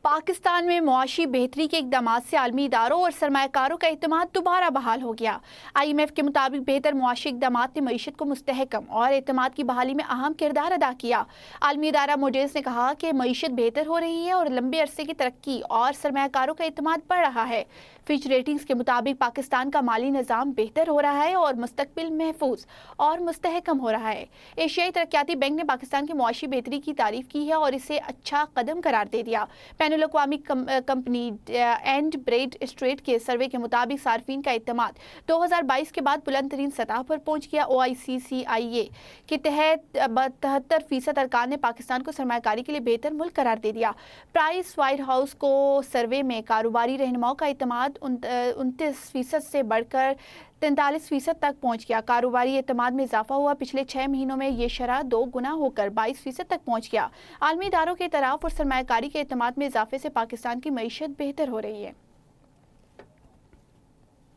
पाकिस्तान में मुआशी बेहतरी के इकदामात से आलमी इदारों और सरमायाकारों का एतमाद दोबारा बहाल हो गया। IMF के मुताबिक बेहतर मुआशी इकदामात ने मईशत को मुस्तहकम और एतमाद की बहाली में अहम किरदार अदा किया। आलमी इदारा मोडेस ने कहा कि मईशत बेहतर हो रही है और लंबे अरसे की तरक्की और सरमायाकारों का एतमाद बढ़ रहा है। फिच रेटिंग्स के मुताबिक पाकिस्तान का माली निज़ाम बेहतर हो रहा है और मुस्तकबिल महफूज और मुस्तहकम हो रहा है। एशियाई तरक्याती बैंक ने पाकिस्तान की मुआशी बेहतरी की तारीफ की है और इसे अच्छा कदम करार दे दिया। बैनुल अक़वामी कंपनी एंड ब्रेड स्ट्रेट के सर्वे के मुताबिक सार्फिन का एतमाद 2022 के बाद बुलंद तरीन सतह पर पहुंच गया। OICCIA के तहत 72% अरकान ने पाकिस्तान को सरमायाकारी के लिए बेहतर मुल्क करार दे दिया। प्राइस वाइट हाउस को सर्वे में कारोबारी रहनुमाओं का एतमाद 29% से बढ़कर 43% तक पहुंच गया। कारोबारी एतमाद में इजाफा हुआ। पिछले 6 महीनों में ये शरह 2 गुना होकर 22% तक पहुंच गया। आलमी इदारों के इतराफ़ और सरमायाकारी के एतमाद में इजाफे से पाकिस्तान की मईशत बेहतर हो रही है।